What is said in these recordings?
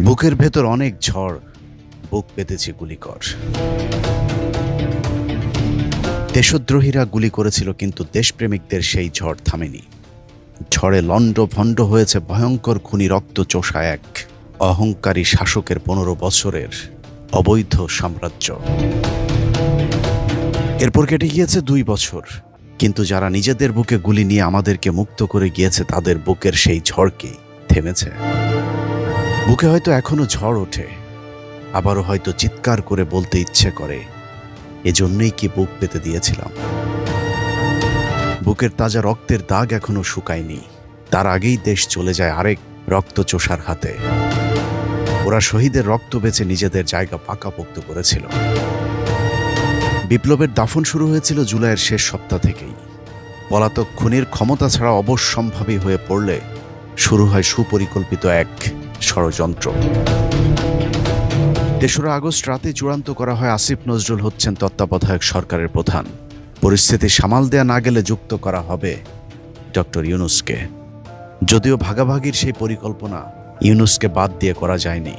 বুকের ভেতর অনেক ঝড়, বুক পেতেছে গুলিকর। দেশদ্রোহীরা গুলি করেছিল, কিন্তু দেশপ্রেমিকদের সেই ঝড় থামেনি। ঝড়ে লণ্ডভণ্ড হয়েছে ভয়ঙ্কর খুনি রক্তচোষা এক অহংকারী শাসকের 15 বছরের অবৈধ সাম্রাজ্য। এরপর কেটে গিয়েছে 2 বছর, কিন্তু যারা নিজেদের বুকে গুলি নিয়ে আমাদেরকে মুক্ত করে গিয়েছে তাদের বুকের সেই ঝড় কি থেমেছে? বুকে হয়তো এখনো ঝড় ওঠে, আবারও হয়তো চিৎকার করে বলতে ইচ্ছে করে, এজন্যই কি বুক পেতে দিয়েছিলাম। বুকের তাজা রক্তের দাগ এখনো শুকায়নি, তার আগেই দেশ চলে যায় আরেক রক্তচোষার হাতে। ওরা শহীদের রক্ত বেচে নিজেদের জায়গা পাকাপোক্ত করেছিল। বিপ্লবের দাফন শুরু হয়েছিল জুলাইয়ের শেষ সপ্তাহ থেকেই। পলাতক খুনির ক্ষমতা ছাড়া অবশ্যম্ভাবী হয়ে পড়লে শুরু হয় সুপরিকল্পিত এক ষড়যন্ত্র। 3রা আগস্ট রাতে চূড়ান্ত করা হয় আসিফ নজরুল হচ্ছেন তত্ত্বাবধায়ক সরকারের প্রধান। পরিস্থিতি সামাল দেয়া না গেলে যুক্ত করা হবে ডক্টর ইউনূসকে। যদিও ভাগাভাগির সেই পরিকল্পনা ইউনূসকে বাদ দিয়ে করা যায়নি।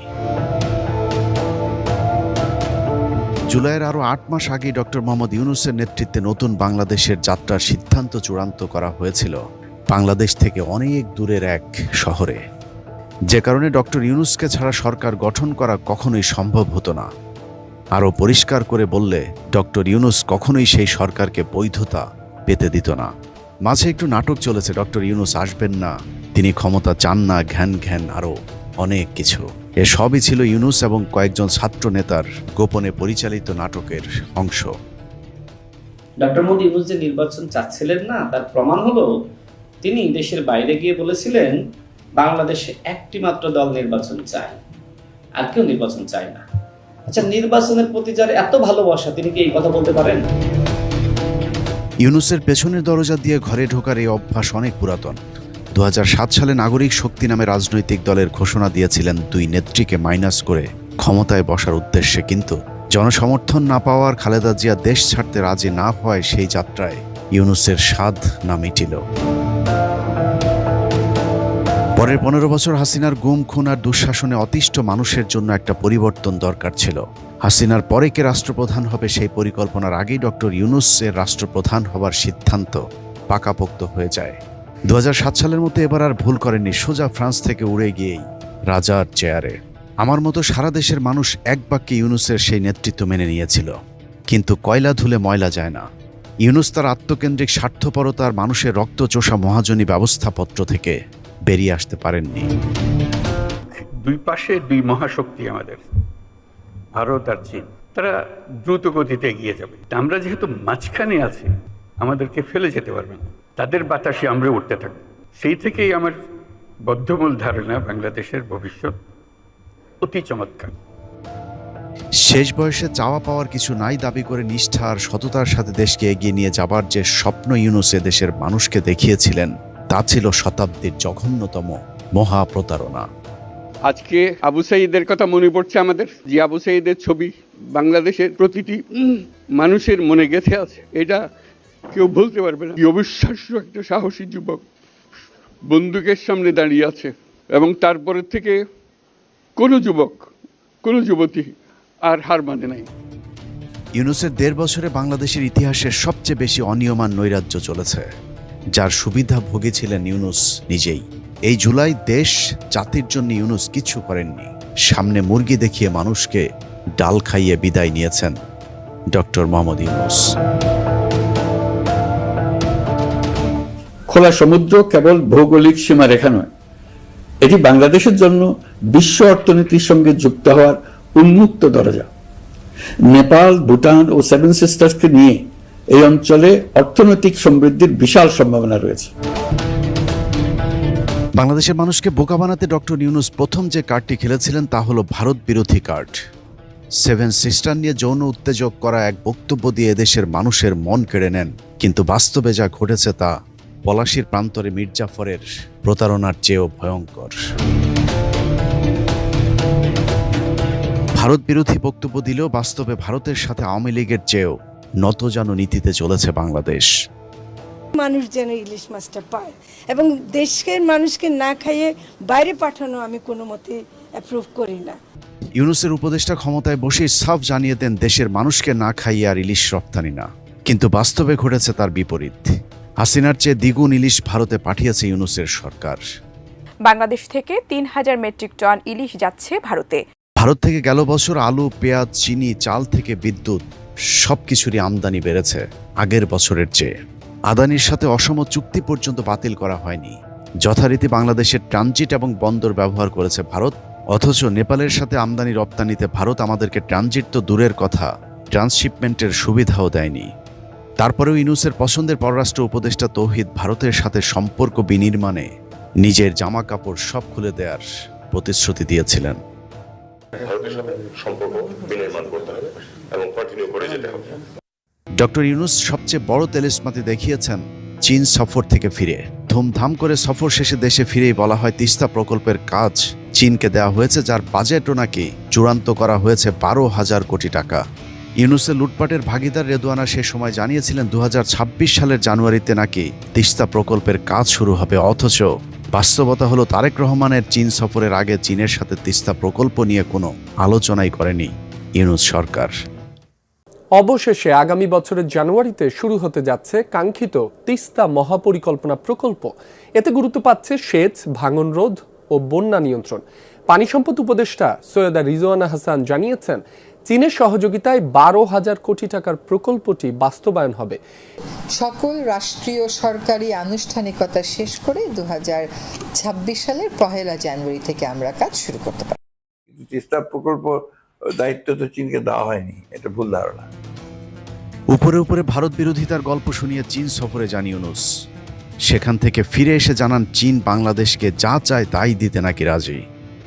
জুলাইয়ের আরও 8 মাস আগে ডক্টর মোহাম্মদ ইউনূসের নেতৃত্বে নতুন বাংলাদেশের যাত্রার সিদ্ধান্ত চূড়ান্ত করা হয়েছিল বাংলাদেশ থেকে অনেক দূরের এক শহরে। যে কারণে ডক্টর ইউনূসকে ছাড়া সরকার গঠন করা কখনোই সম্ভব হতো না। আরও পরিষ্কার করে বললে, ডক্টর ইউনূস কখনোই সেই সরকারকে বৈধতা পেতে দিত না। মাঝে একটু নাটক চলেছে, ডক্টর ইউনূস আসবেন না, তিনি ক্ষমতা চান না, ঘ্যান আরও অনেক কিছু। এসবই ছিল ইউনূস এবং কয়েকজন ছাত্র নেতার গোপনে পরিচালিত নাটকের অংশ। ডক্টর মোহাম্মদ ইউনূস যে নির্বাচন চাচ্ছিলেন না, তার প্রমাণ হলো তিনি দেশের বাইরে গিয়ে বলেছিলেন বাংলাদেশে একটি মাত্র দল নির্বাচন চায়, আর কেউ নির্বাচন চায় না। আচ্ছা, নির্বাচনের প্রতি যার এত ভালোবাসা, তিনি কি এই কথা বলতে পারেন? ইউনূসের পেছনের দরজা দিয়ে ঘরে ঢোকার এই অভ্যাস অনেক পুরাতন। 2007 সালে নাগরিক শক্তি নামে রাজনৈতিক দলের ঘোষণা দিয়েছিলেন 2 নেত্রীকে মাইনাস করে ক্ষমতায় বসার উদ্দেশ্যে, কিন্তু জনসমর্থন না পাওয়ার খালেদা জিয়া দেশ ছাড়তে রাজি না হওয়ায় সেই যাত্রায় ইউনূসের স্বাদ না মিটিল। পরের 15 বছর হাসিনার গুম, খুন আর দুঃশাসনে অতিষ্ঠ মানুষের জন্য একটা পরিবর্তন দরকার ছিল। হাসিনার পরে কে রাষ্ট্রপ্রধান হবে সেই পরিকল্পনার আগেই ডক্টর ইউনূসের রাষ্ট্রপ্রধান হবার সিদ্ধান্ত পাকাপোক্ত হয়ে যায়। 2007 সালের মতো এবার আর ভুল করেননি, সোজা ফ্রান্স থেকে উড়ে গিয়েই রাজার চেয়ারে। আমার মতো সারা দেশের মানুষ এক বাক্যে ইউনূসের সেই নেতৃত্ব মেনে নিয়েছিল। কিন্তু কয়লা ধুলে ময়লা যায় না। ইউনূস তার আত্মকেন্দ্রিক স্বার্থপরতার মানুষের রক্তচোষা মহাজনী ব্যবস্থাপত্র থেকে বেরিয়ে আসতে পারেননি। 2 পাশে 2 মহাশক্তি আমাদের, ভারত আর চীন, তারা দ্রুত গতিতে এগিয়ে যাবে। আমরা যেহেতু মাঝখানে আছি, আমাদেরকে ফেলে যেতে পারবে না, তাদের বাতাসে আমরা উঠতে থাকবো। সেই থেকেই আমার বদ্ধমূল ধারণা বাংলাদেশের ভবিষ্যৎ অতি চমৎকার। শেষ বয়সে চাওয়া পাওয়ার কিছু নাই দাবি করে নিষ্ঠা আর সততার সাথে দেশকে এগিয়ে নিয়ে যাবার যে স্বপ্ন ইউনূসে দেশের মানুষকে দেখিয়েছিলেন, তা ছিল শতাব্দীর জঘন্যতম মহাপ্রতারণা। আজকে আবু সাঈদের কথা মনে পড়ছে আমাদের, যে আবু সাঈদের ছবি বাংলাদেশের প্রতিটি মানুষের মনে গেঁথে আছে, এটা কেউ ভুলতে পারবে না। কি অবিশ্বাস্য একটা সাহসী যুবক বন্দুকের সামনে দাঁড়িয়ে আছে, এবং তারপরে থেকে কোনো যুবক, কোনো যুবতী আর হার মানে নাই। ইউনূসের 1.5 বছরে বাংলাদেশের ইতিহাসের সবচেয়ে বেশি অনিয়ম আর নৈরাজ্য চলেছে, যার সুবিধা ভোগী ছিলেন ইউনূস নিজেই। এই জুলাই দেশ জাতির জন্য ইউনূস কিছু করেননি। সামনে মুরগি দেখিয়ে মানুষকে ডাল খাইয়ে বিদায় নিয়েছেন ডক্টর মোহাম্মদ ইউনূস। খোলা সমুদ্র কেবল ভৌগোলিক সীমারেখা নয়, এটি বাংলাদেশের জন্য বিশ্ব অর্থনীতির সঙ্গে যুক্ত হওয়ার উন্মুক্ত দরজা। নেপাল, ভুটান ও 7 সিস্টার্সকে নিয়ে এই অঞ্চলে অর্থনৈতিক সমৃদ্ধির বিশাল সম্ভাবনা রয়েছে। বাংলাদেশের মানুষকে বোকা বানাতে ডক্টর ইউনূস প্রথম যে কার্ডটি খেলেছিলেন তা হলো ভারত বিরোধী কার্ড। 7 সিস্টার নিয়ে যৌন উত্তেজক করা এক বক্তব্য দিয়ে এদেশের মানুষের মন কেড়ে নেন, কিন্তু বাস্তবে যা ঘটেছে তা পলাশীর প্রান্তরে মির্জাফরের প্রতারণার চেয়েও ভয়ঙ্কর। ভারত বিরোধী বক্তব্য দিলেও বাস্তবে ভারতের সাথে আওয়ামী লীগের চেয়েও নতজানু নীতিতে চলেছে বাংলাদেশ। মানুষ যেন ইলিশ মাছটা পায়, এবং দেশের মানুষকে না খাইয়ে বাইরে পাঠানো আমি কোনো মতে অ্যাপ্রুভ করি না। ইউনূসের উপদেষ্টা ক্ষমতায় বসেই সাফ জানিয়ে দেন দেশের মানুষকে না খাইয়ে আর ইলিশ রপ্তানি না, কিন্তু বাস্তবে ঘটেছে তার বিপরীত। হাসিনার চেয়ে দ্বিগুণ ইলিশ ভারতে পাঠিয়েছে ইউনূসের সরকার। বাংলাদেশ থেকে ৩,০০০ মেট্রিক টন ইলিশ যাচ্ছে ভারতে। ভারত থেকে গেল বছর আলু, পেঁয়াজ, চিনি, চাল থেকে বিদ্যুৎ সবকিছুরই আমদানি বেড়েছে আগের বছরের চেয়ে। আদানির সাথে অসম চুক্তি পর্যন্ত বাতিল করা হয়নি। যথারীতি বাংলাদেশের ট্রানজিট এবং বন্দর ব্যবহার করেছে ভারত, অথচ নেপালের সাথে আমদানি রপ্তানিতে ভারত আমাদেরকে ট্রানজিট তো দূরের কথা, ট্রান্সশিপমেন্টের সুবিধাও দেয়নি। তারপরেও ইউনূসের পছন্দের পররাষ্ট্র উপদেষ্টা তৌহিদ ভারতের সাথে সম্পর্ক বিনির্মাণে নিজের জামা কাপড় সব খুলে দেওয়ার প্রতিশ্রুতি দিয়েছিলেন। ভারতের সাথে সম্পর্ক বিনির্মাণ করতে হবে এবং কন্টিনিউ করে যেতে হবে। ডক্টর ইউনূস সবচেয়ে বড় তেলেস্মাতি দেখিয়েছেন চীন সফর থেকে ফিরে। ধুমধাম করে সফর শেষে দেশে ফিরেই বলা হয় তিস্তা প্রকল্পের কাজ চীনকে দেওয়া হয়েছে, যার বাজেটও নাকি চূড়ান্ত করা হয়েছে 12,000 কোটি টাকা। ইউনূসের লুটপাটের ভাগিদার রেদওয়ানা সে সময় জানিয়েছিলেন 2026 সালের জানুয়ারিতে নাকি তিস্তা প্রকল্পের কাজ শুরু হবে, অথচ বাস্তবতা হলো তারেক রহমানের চীন সফরের আগে চীনের সাথে তিস্তা প্রকল্প নিয়ে কোনো আলোচনাই করেনি ইউনূস সরকার। অবশেষে আগামী বছরের জানুয়ারিতে শুরু হতে যাচ্ছে কাঙ্ক্ষিত তিস্তা মহাপরিকল্পনা প্রকল্প। এতে গুরুত্ব পাচ্ছে সেচ, ভাঙন রোধ ও বন্যা নিয়ন্ত্রণ। পানি সম্পদ উপদেষ্টা সৈয়দা রিজওয়ানা হাসান জানিয়েছেন, চীনের সহযোগিতায় 12,000 কোটি টাকার প্রকল্পটি বাস্তবায়ন হবে। সকল রাষ্ট্রীয় সরকারি আনুষ্ঠানিকতা শেষ করে 2026 সালের 1 জানুয়ারি থেকে আমরা কাজ শুরু করতে পারি। তিস্তা প্রকল্প দায়িত্ব তো চীনকে দেওয়া হয়নি, এটা ভুল ধারণা। উপরে উপরে ভারত বিরোধিতার গল্প শুনিয়ে চীন সফরে যান ইউনূস। সেখান থেকে ফিরে এসে জানান চীন বাংলাদেশকে যা চায় তাই দিতে নাকি রাজি।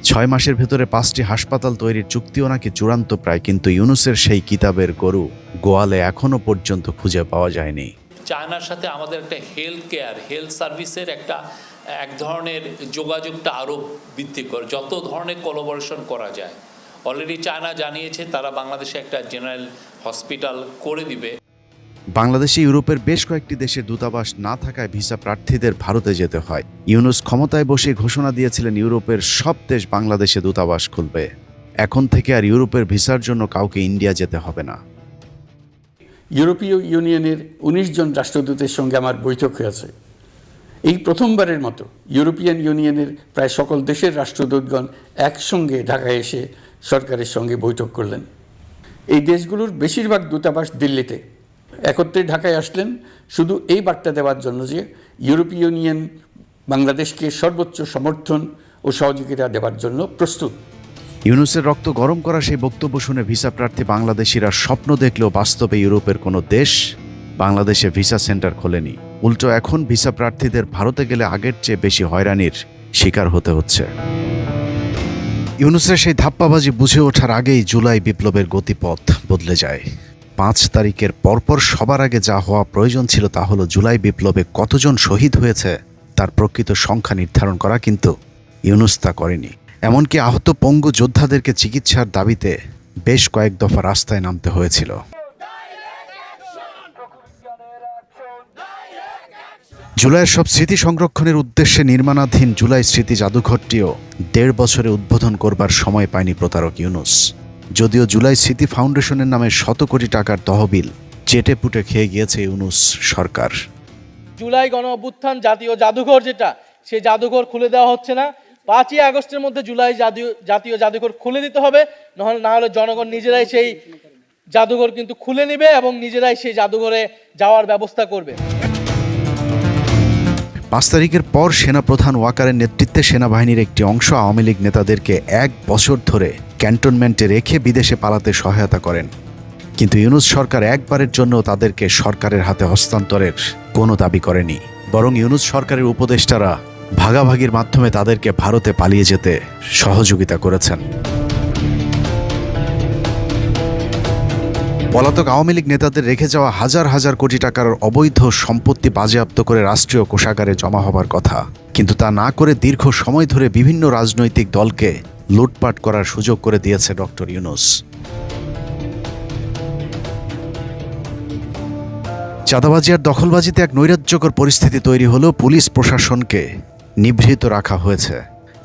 6 মাসের ভেতরে 5টি হাসপাতাল তৈরির চুক্তিও নাকি চূড়ান্ত প্রায়, কিন্তু ইউনূসের সেই কিতাবের গরু গোয়ালে এখনো পর্যন্ত খুঁজে পাওয়া যায়নি। চায়নার সাথে আমাদের একটা হেলথ সার্ভিসের এক ধরনের যোগাযোগটা আরও বৃদ্ধি করে, যত ধরনের কোলাবোরেশন করা যায়। অলরেডি চায়না জানিয়েছে তারা বাংলাদেশে একটা জেনারেল হসপিটাল করে দিবে। বাংলাদেশে ইউরোপের বেশ কয়েকটি দেশের দূতাবাস না থাকায় ভিসা প্রার্থীদের ভারতে যেতে হয়। ইউনূস ক্ষমতায় বসে ঘোষণা দিয়েছিলেন ইউরোপের সব দেশ বাংলাদেশে দূতাবাস খুলবে। এখন থেকে আর ইউরোপের ভিসার জন্য কাউকে ইন্ডিয়া যেতে হবে না। ইউরোপীয় ইউনিয়নের 19 জন রাষ্ট্রদূতের সঙ্গে আমার বৈঠক হয়েছে। এই প্রথমবারের মতো ইউরোপিয়ান ইউনিয়নের প্রায় সকল দেশের রাষ্ট্রদূতগণ একসঙ্গে ঢাকায় এসে সরকারের সঙ্গে বৈঠক করলেন। এই দেশগুলোর বেশিরভাগ দূতাবাস দিল্লিতে। একত্রে ঢাকায় আসলেন শুধু এই বার্তা দেওয়ার জন্য যে ইউরোপীয় ইউনিয়ন বাংলাদেশকে সর্বোচ্চ সমর্থন ও সহযোগিতা দেওয়ার জন্য প্রস্তুত। ইউনূসের রক্ত গরম করা সেই বক্তব্য শুনে ভিসা প্রার্থী বাংলাদেশিরা স্বপ্ন দেখলেও বাস্তবে ইউরোপের কোনো দেশ বাংলাদেশে ভিসা সেন্টার খোলেনি। উল্টো এখন ভিসা প্রার্থীদের ভারতে গেলে আগের চেয়ে বেশি হয়রানির শিকার হতে হচ্ছে। ইউনূসের সেই ধাপ্পাবাজি বুঝে ওঠার আগেই জুলাই বিপ্লবের গতিপথ বদলে যায়। 5 তারিখের পরপর সবার আগে যা হওয়া প্রয়োজন ছিল তা হলো জুলাই বিপ্লবে কতজন শহীদ হয়েছে তার প্রকৃত সংখ্যা নির্ধারণ করা, কিন্তু ইউনূস তা করেনি। এমনকি আহত পঙ্গু যোদ্ধাদেরকে চিকিৎসার দাবিতে বেশ কয়েক দফা রাস্তায় নামতে হয়েছিল। জুলাইয়ের সব স্মৃতি সংরক্ষণের উদ্দেশ্যে নির্মাণাধীন জুলাই স্মৃতি জাদুঘরটিও 1.5 বছরে উদ্বোধন করবার সময় পায়নি প্রতারক ইউনূস। যদিও জুলাই স্মৃতি ফাউন্ডেশনের নামে শত কোটি টাকার তহবিল চেটে পুটে খেয়ে গিয়েছে ইউনূস সরকার। জুলাই গণ অভ্যুত্থান জাতীয় জাদুঘর যেটা, সেই জাদুঘর খুলে দেওয়া হচ্ছে না। 5ই আগস্টের মধ্যে জুলাই জাতীয় জাদুঘর খুলে দিতে হবে, না হলে জনগণ নিজেরাই সেই জাদুঘর কিন্তু খুলে নেবে এবং নিজেরাই সেই জাদুঘরে যাওয়ার ব্যবস্থা করবে। 5 তারিখের পর সেনাপ্রধান ওয়াকারের নেতৃত্বে সেনাবাহিনীর একটি অংশ আওয়ামী লীগ নেতাদেরকে 1 বছর ধরে ক্যান্টনমেন্টে রেখে বিদেশে পালাতে সহায়তা করেন, কিন্তু ইউনূস সরকার একবারের জন্য তাদেরকে সরকারের হাতে হস্তান্তরের কোনো দাবি করেনি। বরং ইউনূস সরকারের উপদেষ্টারা ভাগাভাগির মাধ্যমে তাদেরকে ভারতে পালিয়ে যেতে সহযোগিতা করেছেন। পলাতক আওয়ামী লীগ নেতাদের রেখে যাওয়া হাজার হাজার কোটি টাকার অবৈধ সম্পত্তি বাজেয়াপ্ত করে রাষ্ট্রীয় কোষাগারে জমা হবার কথা, কিন্তু তা না করে দীর্ঘ সময় ধরে বিভিন্ন রাজনৈতিক দলকে লুটপাট করার সুযোগ করে দিয়েছে ডক্টর ইউনূস। চাঁদাবাজি আর দখলবাজিতে এক নৈরাজ্যকর পরিস্থিতি তৈরি হলেও পুলিশ প্রশাসনকে নিভৃত রাখা হয়েছে।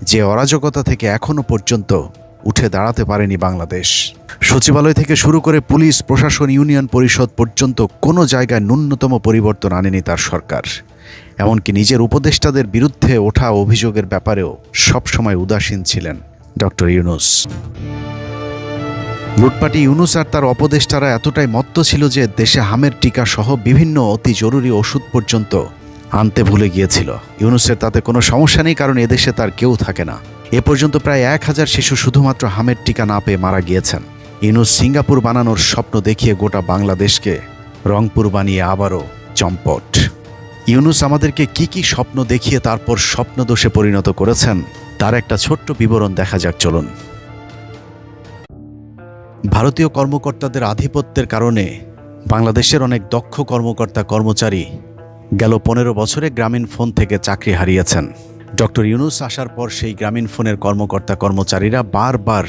যে অরাজকতা থেকে এখনো পর্যন্ত উঠে দাঁড়াতে পারেনি বাংলাদেশ। সচিবালয় থেকে শুরু করে পুলিশ প্রশাসন ইউনিয়ন পরিষদ পর্যন্ত কোনো জায়গায় ন্যূনতম পরিবর্তন আনেনি তার সরকার। এমনকি নিজের উপদেষ্টাদের বিরুদ্ধে ওঠা অভিযোগের ব্যাপারেও সবসময় উদাসীন ছিলেন ডক্টর ইউনূস। লুটপাটি ইউনূস আর তার উপদেষ্টারা এতটাই মত্ত ছিল যে দেশে হামের টিকা সহ বিভিন্ন অতি জরুরি ওষুধ পর্যন্ত আনতে ভুলে গিয়েছিল। ইউনূসের তাতে কোনো সমস্যা নেই, কারণ এদেশে তার কেউ থাকে না। এ পর্যন্ত প্রায় 1000 শিশু শুধুমাত্র হামের টিকা না পেয়ে মারা গিয়েছেন। ইউনূস সিঙ্গাপুর বানানোর স্বপ্ন দেখিয়ে গোটা বাংলাদেশকে রংপুর বানিয়ে আবারও চম্পট। ইউনূস আমাদেরকে কি কি স্বপ্ন দেখিয়ে তারপর স্বপ্নদোষে পরিণত করেছেন তার একটা ছোট্ট বিবরণ দেখা যাক, চলুন। ভারতীয় কর্মকর্তাদের আধিপত্যের কারণে বাংলাদেশের অনেক দক্ষ কর্মকর্তা কর্মচারী গেল 15 বছরে গ্রামীণ ফোন থেকে চাকরি হারিয়েছেন। ডক্টর ইউনূস আসার পর সেই গ্রামীণ ফোনের কর্মকর্তা কর্মচারীরা বারবার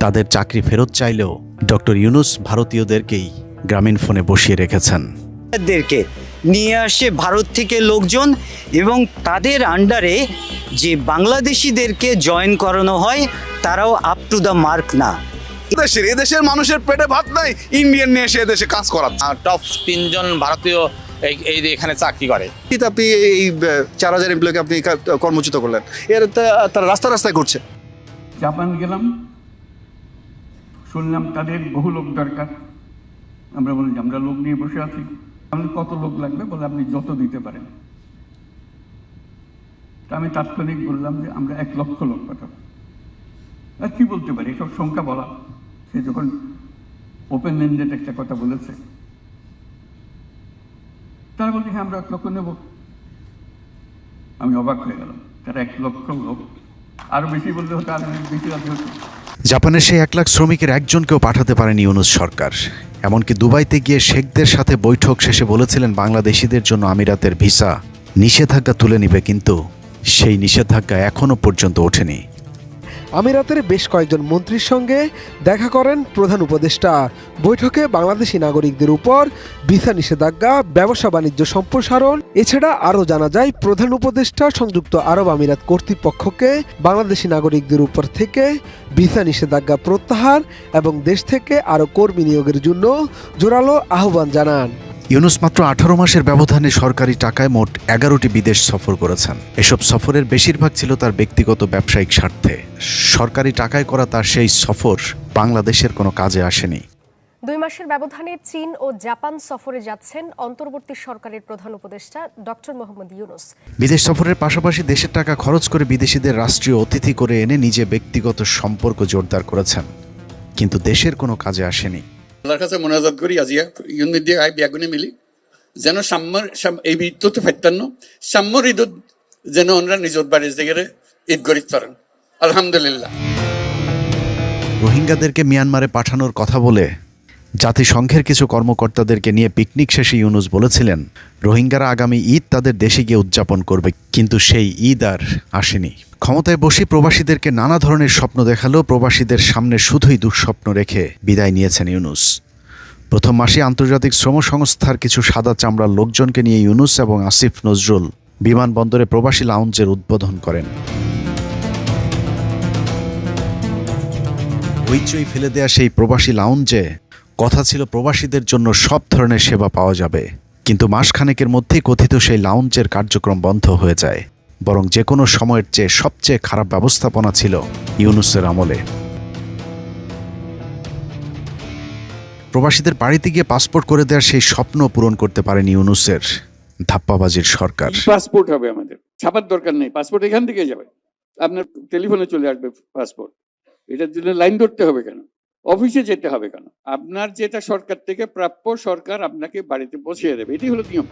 তাদের চাকরি ফেরত চাইলেও ডক্টর ইউনূস ভারতীয়দেরকেই গ্রামীণ ফোনে বসিয়ে রেখেছেন। নিয়ে আসে ভারত থেকে লোকজন এবং তাদের আন্ডারে যে বাংলাদেশিদেরকে জয়েন করানো হয় তারাও আপ টু দ্য মার্ক না। এদেশের মানুষের পেটে ভাত নাই, ইন্ডিয়ান নিয়ে এসে এদেশে কাজ করাচ্ছে। টপ 3 জন ভারতীয় এই এখানে চাকরি করে। আপনি এই 4000 এমপ্লয়কে আপনি কর্মচ্যুত করলেন, এর তারা রাস্তায় ঘুরছে। জাপান গেলাম, শুনলাম তাদের বহু লোক দরকার। আমরা বলি আমরা লোক নিয়ে বসে আছি, আমাদের কত লোক লাগবে বলে আপনি যত দিতে পারেন। তা আমি তাৎক্ষণিক বললাম যে আমরা 1 লক্ষ লোক পাঠাবো। আর কি বলতে পারি, এসব সংখ্যা বলা। সে যখন ওপেন এন্ডেড একটা কথা বলেছে, তারা বলছে হ্যাঁ আমরা 1 লক্ষ নেব। আমি অবাক হয়ে গেলাম, তারা 1 লক্ষ লোক, আরো বেশি বলতে হতো, আরো বেশি রাজি হতো। জাপানের সেই 1 লাখ শ্রমিকের একজনকেও পাঠাতে পারেনি ইউনূস সরকার। এমনকি দুবাইতে গিয়ে শেখদের সাথে বৈঠক শেষে বলেছিলেন বাংলাদেশিদের জন্য আমিরাতের ভিসা নিষেধাজ্ঞা তুলে নিবে, কিন্তু সেই নিষেধাজ্ঞা এখনো পর্যন্ত ওঠেনি। আমিরাতের বেশ কয়েকজন মন্ত্রীর সঙ্গে দেখা করেন প্রধান উপদেষ্টা। বৈঠকে বাংলাদেশি নাগরিকদের উপর ভিসা নিষেধাজ্ঞা, ব্যবসা বাণিজ্য সম্প্রসারণ, এছাড়া আরও জানা যায় প্রধান উপদেষ্টা সংযুক্ত আরব আমিরাত কর্তৃপক্ষকে বাংলাদেশি নাগরিকদের উপর থেকে ভিসা নিষেধাজ্ঞা প্রত্যাহার এবং দেশ থেকে আরও কর্মী নিয়োগের জন্য জোরালো আহ্বান জানান। ইউনূস মাত্র 18 মাসের ব্যবধানে সরকারি টাকায় মোট 11টি বিদেশ সফর করেছেন। এসব সফরের বেশিরভাগ ছিল তার ব্যক্তিগত ব্যবসায়িক স্বার্থে। সরকারি টাকায় করা তার সেই সফর বাংলাদেশের কোনো কাজে আসেনি। 2 মাসের ব্যবধানে চীন ও জাপান সফরে যাচ্ছেন অন্তর্বর্তী সরকারের প্রধান উপদেষ্টা ডক্টর মোহাম্মদ ইউনূস। বিদেশ সফরের পাশাপাশি দেশের টাকা খরচ করে বিদেশিদের রাষ্ট্রীয় অতিথি করে এনে নিজে ব্যক্তিগত সম্পর্ক জোরদার করেছেন, কিন্তু দেশের কোনো কাজে আসেনি। আল্লাহর কাছে মোনাজাত করি আজিয়া ইউনিট দিয়ে আই বিয়াগুনে মিলি যেন সাম্যর এই ঈদ ফাইতান্ন সাম্যর ঈদ যেন ওনারা নিজের বাড়ির জায়গায় ঈদ গরিত পারেন। আলহামদুলিল্লাহ। রোহিঙ্গাদেরকে মিয়ানমারে পাঠানোর কথা বলে জাতিসংঘের কিছু কর্মকর্তাদেরকে নিয়ে পিকনিক শেষে ইউনূস বলেছিলেন রোহিঙ্গারা আগামী ঈদ তাদের দেশে গিয়ে উদযাপন করবে, কিন্তু সেই ঈদ আর আসেনি। ক্ষমতায় বসে প্রবাসীদেরকে নানা ধরনের স্বপ্ন দেখালেও প্রবাসীদের সামনে শুধুই দুঃস্বপ্ন রেখে বিদায় নিয়েছেন ইউনূস। প্রথম মাসে আন্তর্জাতিক শ্রম সংস্থার কিছু সাদা চামড়ার লোকজনকে নিয়ে ইউনূস এবং আসিফ নজরুল বিমানবন্দরে প্রবাসী লাউঞ্জের উদ্বোধন করেন। হইচই ফেলে দেয়া সেই প্রবাসী লাউঞ্জে কথা ছিল প্রবাসীদের জন্য সব ধরনের সেবা পাওয়া যাবে, কিন্তু মাসখানেকের মধ্যেই কথিত সেই লাউঞ্জের কার্যক্রম বন্ধ হয়ে যায়। বরং যে কোনো সময়ের চেয়ে সবচেয়ে খারাপ ব্যবস্থাপনা ছিল ইউনূসের আমলে। প্রবাসীদের বাড়িতে গিয়ে পাসপোর্ট করে দেওয়ার সেই স্বপ্ন পূরণ করতে পারেনি ইউনূসের ধাপ্পাবাজির সরকার। পাসপোর্ট হবে আমাদের, ছাপার দরকার নেই, পাসপোর্ট এখান থেকে যাবে, আপনার টেলিফোনে চলে আসবে পাসপোর্ট। এটার জন্য লাইন ধরতে হবে কেন, অফিসে যেতে হবে কেন? আপনার যেটা সরকার থেকে প্রাপ্য সরকার আপনাকে বাড়িতে পৌঁছিয়ে দেবে, এটাই হলো নিয়ম।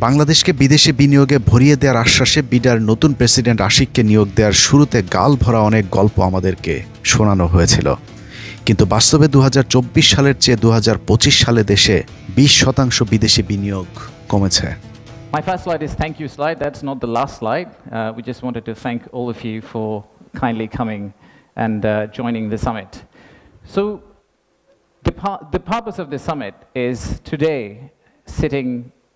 বাংলাদেশকে বিদেশে বিনিয়োগে ভরিয়ে দেওয়ার আশ্বাসে বিডার নতুন প্রেসিডেন্ট আশিককে নিয়োগ দেওয়ার শুরুতে গাল ভরা অনেক গল্প আমাদেরকে শোনানো হয়েছিল, কিন্তু বাস্তবে 2024 সালের চেয়ে 2025 সালে দেশে 20% বিদেশি বিনিয়োগ কমেছে। My first slide is thank you slide. That's not the last slide. We just wanted to thank all of you for kindly coming and joining the summit. So the purpose of the summit is today, sitting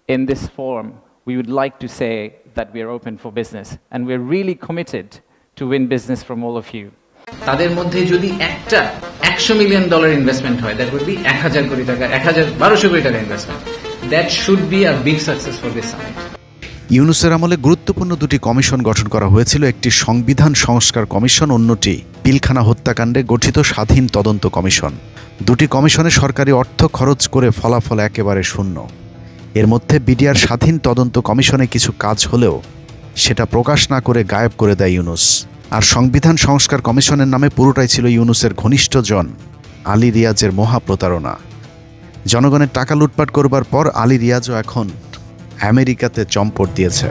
in this forum, we would like to say that we are open for business and we're really committed to win business from all of you. তাদের মধ্যে যদি একটা $100 million investment হয়, that would be 1000 কোটি টাকা, 1200 কোটি টাকা investment. That should be a big success for this summit. ইউনূসের আমলে গুরুত্বপূর্ণ দুটি কমিশন গঠন করা হয়েছিল, একটি সংবিধান সংস্কার কমিশন, অন্যটি পিলখানা হত্যাকাণ্ডে গঠিত স্বাধীন তদন্ত কমিশন। দুটি কমিশনে সরকারি অর্থ খরচ করে ফলাফল একেবারে শূন্য। এর মধ্যে বিডিআর স্বাধীন তদন্ত কমিশনে কিছু কাজ হলেও সেটা প্রকাশ না করে গায়েব করে দেয় ইউনূস। আর সংবিধান সংস্কার কমিশনের নামে পুরোটাই ছিল ইউনূসের ঘনিষ্ঠজন আলী রিয়াজের মহা প্রতারণা। জনগণের টাকা লুটপাট করবার পর আলী রিয়াজও এখন আমেরিকাতে চম্পট দিয়েছে।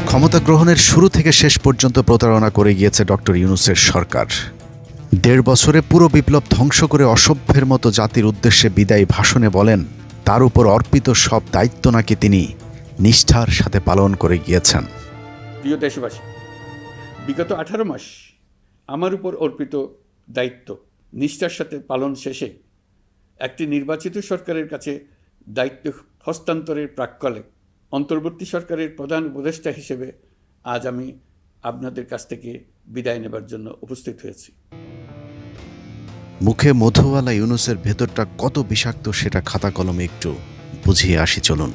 ক্ষমতা গ্রহণের শুরু থেকে শেষ পর্যন্ত প্রতারণা করে গিয়েছে ডক্টর ইউনূসের সরকার। 1.5 বছরে পুরো বিপ্লব ধ্বংস করে অসভ্যের মতো জাতির উদ্দেশ্যে বিদায়ী ভাষণে বলেন তার উপর অর্পিত সব দায়িত্ব নাকি তিনি নিষ্ঠার সাথে পালন করে গিয়েছেন। প্রিয় দেশবাসী, বিগত 18 মাস আমার উপর অর্পিত দায়িত্ব নিষ্ঠার সাথে পালন শেষে একটি নির্বাচিত সরকারের কাছে দায়িত্ব হস্তান্তরের প্রাক্কালে অন্তর্বর্তী সরকারের প্রধান উপদেষ্টা হিসেবে আজ আমি আপনাদের কাছ থেকে বিদায় নেবার জন্য উপস্থিত হয়েছি। মুখে মধুওয়ালা ইউনূসের ভেতরটা কত বিষাক্ত সেটা খাতা কলমে একটু বুঝিয়ে আসি চলুন।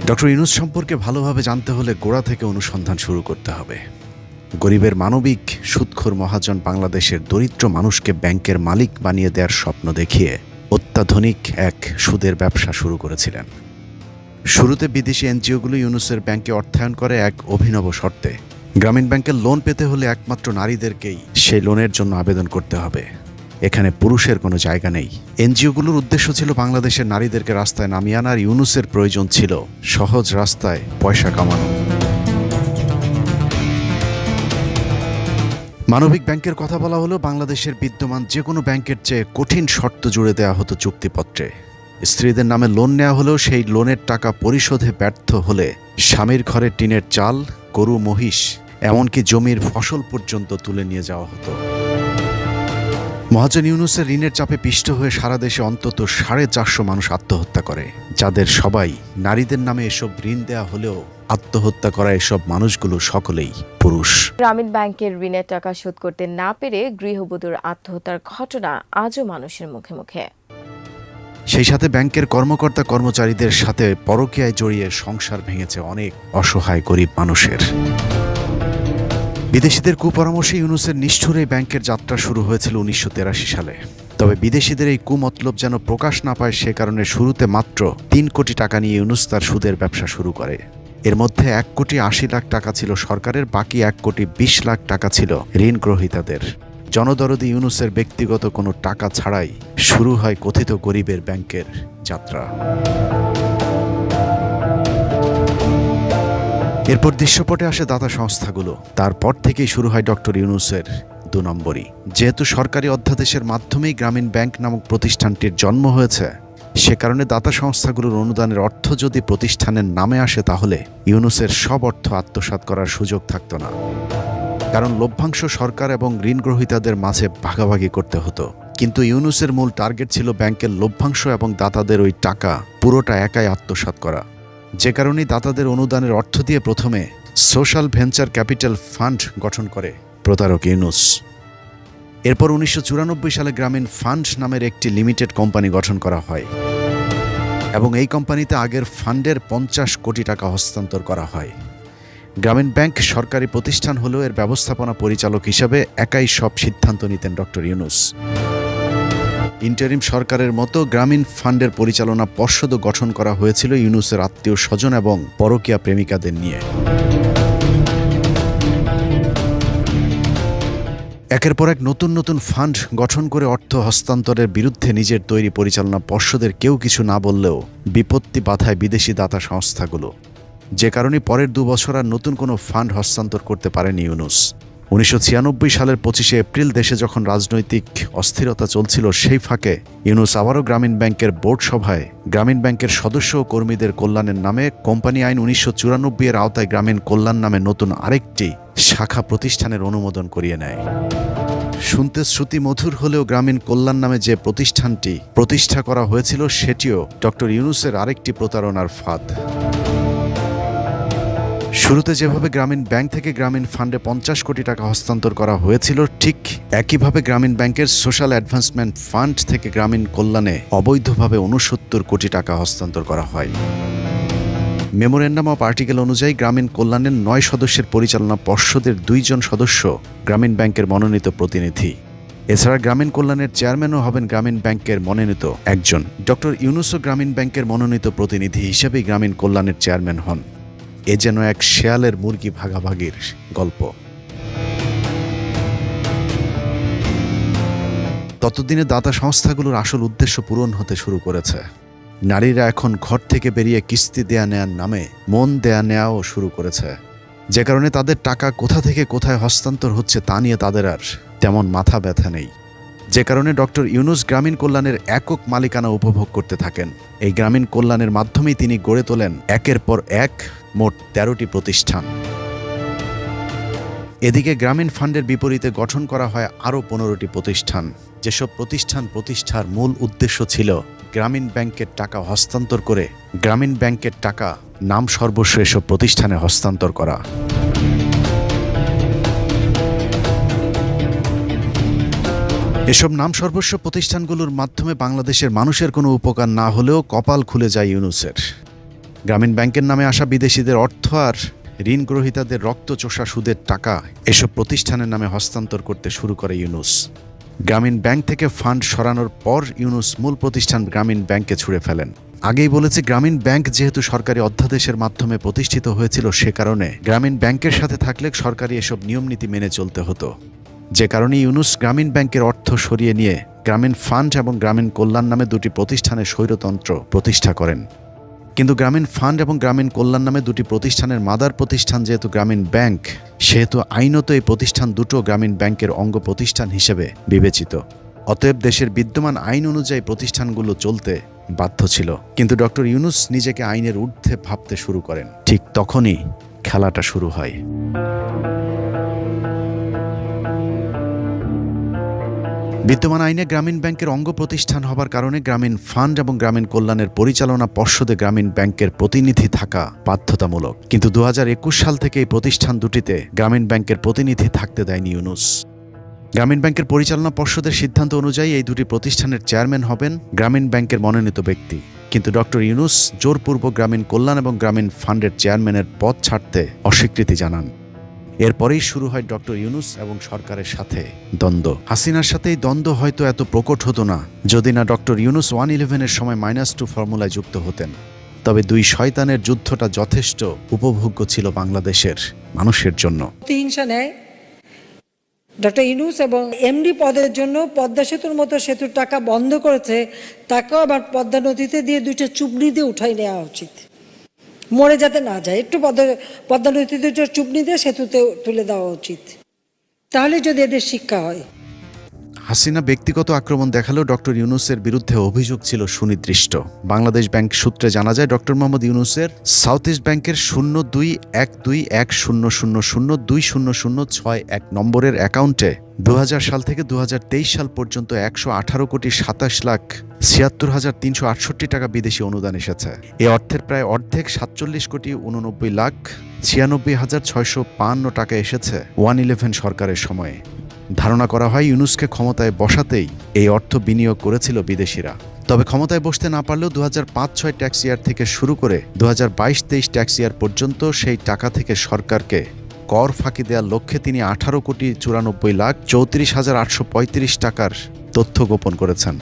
ডক্টর ইউনূস সম্পর্কে ভালোভাবে জানতে হলে গোড়া থেকে অনুসন্ধান শুরু করতে হবে। গরিবের মানবিক সুদখোর মহাজন বাংলাদেশের দরিদ্র মানুষকে ব্যাংকের মালিক বানিয়ে দেওয়ার স্বপ্ন দেখিয়ে অত্যাধুনিক এক সুদের ব্যবসা শুরু করেছিলেন। শুরুতে বিদেশি এনজিওগুলো ইউনূসের ব্যাংকে অর্থায়ন করে এক অভিনব শর্তে। গ্রামীণ ব্যাংকের লোন পেতে হলে একমাত্র নারীদেরকেই সেই লোনের জন্য আবেদন করতে হবে, এখানে পুরুষের কোনো জায়গা নেই। এনজিওগুলোর উদ্দেশ্য ছিল বাংলাদেশের নারীদেরকে রাস্তায় নামিয়ে আনার, ইউনূসের প্রয়োজন ছিল সহজ রাস্তায় পয়সা কামানো। মানবিক ব্যাংকের কথা বলা হলো বাংলাদেশের বিদ্যমান যে কোনো ব্যাংকের চেয়ে কঠিন শর্ত জুড়ে দেওয়া হতো চুক্তিপত্রে। স্ত্রীদের নামে লোন নেওয়া হলেও সেই লোনের টাকা পরিশোধে ব্যর্থ হলে স্বামীর ঘরে টিনের চাল, গরু, মহিষ, এমনকি জমির ফসল পর্যন্ত তুলে নিয়ে যাওয়া হতো। মহাজন ইউনূসের ঋণের চাপে পিষ্ট হয়ে সারা দেশে অন্তত 450 মানুষ আত্মহত্যা করে, যাদের সবাই নারীদের নামে এসব ঋণ দেয়া হলেও আত্মহত্যা করা এসব মানুষগুলো সকলেই পুরুষ। গ্রামীণ ব্যাংকের ঋণের টাকা শোধ করতে না পেরে গৃহবধূর আত্মহত্যার ঘটনা আজও মানুষের মুখে মুখে। সেই সাথে ব্যাংকের কর্মকর্তা কর্মচারীদের সাথে পরকীয়ায় জড়িয়ে সংসার ভেঙেছে অনেক অসহায় গরিব মানুষের। বিদেশিদের কুপরামর্শে ইউনূসের নিষ্ঠুর এই ব্যাংকের যাত্রা শুরু হয়েছিল 1983 সালে। তবে বিদেশিদের এই কুমতলব যেন প্রকাশ না পায় সে কারণে শুরুতে মাত্র 3 কোটি টাকা নিয়ে ইউনূস তার সুদের ব্যবসা শুরু করে। এর মধ্যে 1,80,00,000 টাকা ছিল সরকারের, বাকি 1,20,00,000 টাকা ছিল ঋণ গ্রহীতাদের। জনদরদি ইউনূসের ব্যক্তিগত কোনো টাকা ছাড়াই শুরু হয় কথিত গরিবের ব্যাংকের যাত্রা। এরপর দৃশ্যপটে আসে দাতা সংস্থাগুলো। তারপর থেকেই শুরু হয় ডক্টর ইউনূসের 2 নম্বরই। যেহেতু সরকারি অধ্যাদেশের মাধ্যমেই গ্রামীণ ব্যাংক নামক প্রতিষ্ঠানটির জন্ম হয়েছে, সে কারণে দাতা সংস্থাগুলোর অনুদানের অর্থ যদি প্রতিষ্ঠানের নামে আসে তাহলে ইউনূসের সব অর্থ আত্মসাৎ করার সুযোগ থাকত না, কারণ লভ্যাংশ সরকার এবং ঋণ গ্রহীতাদের মাঝে ভাগাভাগি করতে হতো। কিন্তু ইউনূসের মূল টার্গেট ছিল ব্যাংকের লভ্যাংশ এবং দাতাদের ওই টাকা পুরোটা একাই আত্মসাৎ করা। যে কারণেই দাতাদের অনুদানের অর্থ দিয়ে প্রথমে সোশ্যাল ভেঞ্চার ক্যাপিটাল ফান্ড গঠন করে প্রতারক ইউনূস। এরপর 1994 সালে গ্রামীণ ফান্ড নামের একটি লিমিটেড কোম্পানি গঠন করা হয় এবং এই কোম্পানিতে আগের ফান্ডের 50 কোটি টাকা হস্তান্তর করা হয়। গ্রামীণ ব্যাংক সরকারি প্রতিষ্ঠান হলেও এর ব্যবস্থাপনা পরিচালক হিসাবে একাই সব সিদ্ধান্ত নিতেন ডক্টর ইউনূস। ইন্টারিম সরকারের মতো গ্রামীণ ফান্ডের পরিচালনা পর্ষদও গঠন করা হয়েছিল ইউনূসের আত্মীয় স্বজন এবং পরকীয়া প্রেমিকাদের নিয়ে। একের পর এক নতুন নতুন ফান্ড গঠন করে অর্থ হস্তান্তরের বিরুদ্ধে নিজের তৈরি পরিচালনা পর্ষদের কেউ কিছু না বললেও বিপত্তি বাধায় বিদেশি দাতা সংস্থাগুলো। যে কারণে পরের 2 বছর আর নতুন কোনো ফান্ড হস্তান্তর করতে পারেনি ইউনূস। 1996 সালের 25শে এপ্রিল দেশে যখন রাজনৈতিক অস্থিরতা চলছিল, সেই ফাঁকে ইউনূস আবারও গ্রামীণ ব্যাংকের বোর্ড সভায় গ্রামীণ ব্যাংকের সদস্য ও কর্মীদের কল্যাণের নামে কোম্পানি আইন 1994 এর আওতায় গ্রামীণ কল্যাণ নামে নতুন আরেকটি শাখা প্রতিষ্ঠানের অনুমোদন করিয়ে নেয়। শুনতে শ্রুতি মধুর হলেও গ্রামীণ কল্যাণ নামে যে প্রতিষ্ঠানটি প্রতিষ্ঠা করা হয়েছিল সেটিও ডক্টর ইউনূসের আরেকটি প্রতারণার ফাঁদ। শুরুতে যেভাবে গ্রামীণ ব্যাংক থেকে গ্রামীণ ফান্ডে 50 কোটি টাকা হস্তান্তর করা হয়েছিল, ঠিক একইভাবে গ্রামীণ ব্যাংকের সোশ্যাল অ্যাডভান্সমেন্ট ফান্ড থেকে গ্রামীণ কল্যাণে অবৈধভাবে 69 কোটি টাকা হস্তান্তর করা হয়। মেমোরেন্ডাম অফ আর্টিকেল অনুযায়ী গ্রামীণ কল্যাণের 9 সদস্যের পরিচালনা পর্ষদের 2 জন সদস্য গ্রামীণ ব্যাংকের মনোনীত প্রতিনিধি। এছাড়া গ্রামীণ কল্যাণের চেয়ারম্যানও হবেন গ্রামীণ ব্যাংকের মনোনীত একজন। ডক্টর ইউনূসও গ্রামীণ ব্যাংকের মনোনীত প্রতিনিধি হিসেবেই গ্রামীণ কল্যাণের চেয়ারম্যান হন। এ যেন এক শেয়ালের মুরগি ভাগাভাগির গল্প। ততদিনে দাতা সংস্থাগুলোর আসল উদ্দেশ্য পূরণ হতে শুরু করেছে। নারীরা এখন ঘর থেকে বেরিয়ে কিস্তি দেয়া নেয়ার নামে মন দেয়া নেয়াও শুরু করেছে, যে কারণে তাদের টাকা কোথা থেকে কোথায় হস্তান্তর হচ্ছে তা নিয়ে তাদের আর তেমন মাথা ব্যথা নেই। যে কারণে ডক্টর ইউনূস গ্রামীণ কল্যাণের একক মালিকানা উপভোগ করতে থাকেন। এই গ্রামীণ কল্যাণের মাধ্যমেই তিনি গড়ে তোলেন একের পর এক মোট 13টি প্রতিষ্ঠান। এদিকে গ্রামীণ ফান্ডের বিপরীতে গঠন করা হয় আরও 15টি প্রতিষ্ঠান, যেসব প্রতিষ্ঠান প্রতিষ্ঠার মূল উদ্দেশ্য ছিল গ্রামীণ ব্যাংকের টাকা হস্তান্তর করে গ্রামীণ ব্যাংকের টাকা নাম সর্বস্ব এসব প্রতিষ্ঠানে হস্তান্তর করা। এসব নাম সর্বস্ব প্রতিষ্ঠানগুলোর মাধ্যমে বাংলাদেশের মানুষের কোনো উপকার না হলেও কপাল খুলে যায় ইউনূসের। গ্রামীণ ব্যাংকের নামে আসা বিদেশিদের অর্থ আর ঋণ গ্রহীতাদের রক্তচোষা সুদের টাকা এসব প্রতিষ্ঠানের নামে হস্তান্তর করতে শুরু করে ইউনূস। গ্রামীণ ব্যাংক থেকে ফান্ড সরানোর পর ইউনূস মূল প্রতিষ্ঠান গ্রামীণ ব্যাংকে ছুড়ে ফেলেন। আগেই বলেছে, গ্রামীণ ব্যাংক যেহেতু সরকারি অধ্যাদেশের মাধ্যমে প্রতিষ্ঠিত হয়েছিল, সে কারণে গ্রামীণ ব্যাংকের সাথে থাকলে সরকারি এসব নিয়মনীতি মেনে চলতে হতো। যে কারণে ইউনূস গ্রামীণ ব্যাংকের অর্থ সরিয়ে নিয়ে গ্রামীণ ফান্ড এবং গ্রামীণ কল্যাণ নামে দুটি প্রতিষ্ঠানের স্বৈরতন্ত্র প্রতিষ্ঠা করেন। কিন্তু গ্রামীণ ফান্ড এবং গ্রামীণ কল্যাণ নামে দুটি প্রতিষ্ঠানের মাদার প্রতিষ্ঠান যেহেতু গ্রামীণ ব্যাংক, সেহেতু আইনত এই প্রতিষ্ঠান দুটো গ্রামীণ ব্যাংকের অঙ্গ প্রতিষ্ঠান হিসেবে বিবেচিত। অতএব দেশের বিদ্যমান আইন অনুযায়ী প্রতিষ্ঠানগুলো চলতে বাধ্য ছিল। কিন্তু ডক্টর ইউনূস নিজেকে আইনের ঊর্ধ্বে ভাবতে শুরু করেন। ঠিক তখনই খেলাটা শুরু হয়। বিদ্যমান আইনে গ্রামীণ ব্যাংকের অঙ্গ প্রতিষ্ঠান হবার কারণে গ্রামীণ ফান্ড এবং গ্রামীণ কল্যাণের পরিচালনা পর্ষদে গ্রামীণ ব্যাংকের প্রতিনিধি থাকা বাধ্যতামূলক। কিন্তু 2021 সাল থেকে এই প্রতিষ্ঠান দুটিতে গ্রামীণ ব্যাংকের প্রতিনিধি থাকতে দেয়নি ইউনূস। গ্রামীণ ব্যাংকের পরিচালনা পর্ষদের সিদ্ধান্ত অনুযায়ী এই দুটি প্রতিষ্ঠানের চেয়ারম্যান হবেন গ্রামীণ ব্যাংকের মনোনীত ব্যক্তি। কিন্তু ডক্টর ইউনূস জোরপূর্বক গ্রামীণ কল্যাণ এবং গ্রামীণ ফান্ডের চেয়ারম্যানের পদ ছাড়তে অস্বীকৃতি জানান। এরপরেই শুরু হয় ডক্টর ইউনূস এবং সরকারের সাথে দ্বন্দ্ব। হাসিনার সাথে এই দ্বন্দ্ব হয়তো এত প্রকট হতো না যদি না ডক্টর ইউনূস 111-এর সময় -2 ফর্মুলায় যুক্ত হতেন। তবে দুই শয়তানের যুদ্ধটা যথেষ্ট উপভোগ্য ছিল বাংলাদেশের মানুষের জন্য। প্রতিহিংসা নেয় ডক্টর ইউনূস এবং এমডি পদের জন্য পদ্মা সেতুর মতো সেতুর টাকা বন্ধ করেছে, তাকেও আবার পদ্মা নদীতে দিয়ে 2টা চুবড়ি দিয়ে উঠাই নেওয়া উচিত, মরে যাতে না যায়। একটু পদ্মা নদীতে চুবড়ি দিয়ে সেতুতে তুলে দেওয়া উচিত, তাহলে যদি এদের শিক্ষা হয়। হাসিনা ব্যক্তিগত আক্রমণ দেখালেও ডক্টর ইউনূসের বিরুদ্ধে অভিযোগ ছিল সুনির্দিষ্ট। বাংলাদেশ ব্যাংক সূত্রে জানা যায়, ডক্টর মোহাম্মদ ইউনূসের সাউথ ইস্ট ব্যাংকের 02121000200061 নম্বরের অ্যাকাউন্টে 2000 সাল থেকে 2023 সাল পর্যন্ত 118,27,76,368 টাকা বিদেশি অনুদান এসেছে। এ অর্থের প্রায় অর্ধেক 47,89,96,655 টাকা এসেছে 111 সরকারের সময়ে। ধারণা করা হয় ইউনূসকে ক্ষমতায় বসাতেই এই অর্থ বিনিয়োগ করেছিল বিদেশিরা। তবে ক্ষমতায় বসতে না পারলেও 2005-06 ট্যাক্স ইয়ার থেকে শুরু করে 2022-23 ট্যাক্স ইয়ার পর্যন্ত সেই টাকা থেকে সরকারকে কর ফাঁকি দেওয়ার লক্ষ্যে তিনি 18,94,34,835 টাকার তথ্য গোপন করেছেন।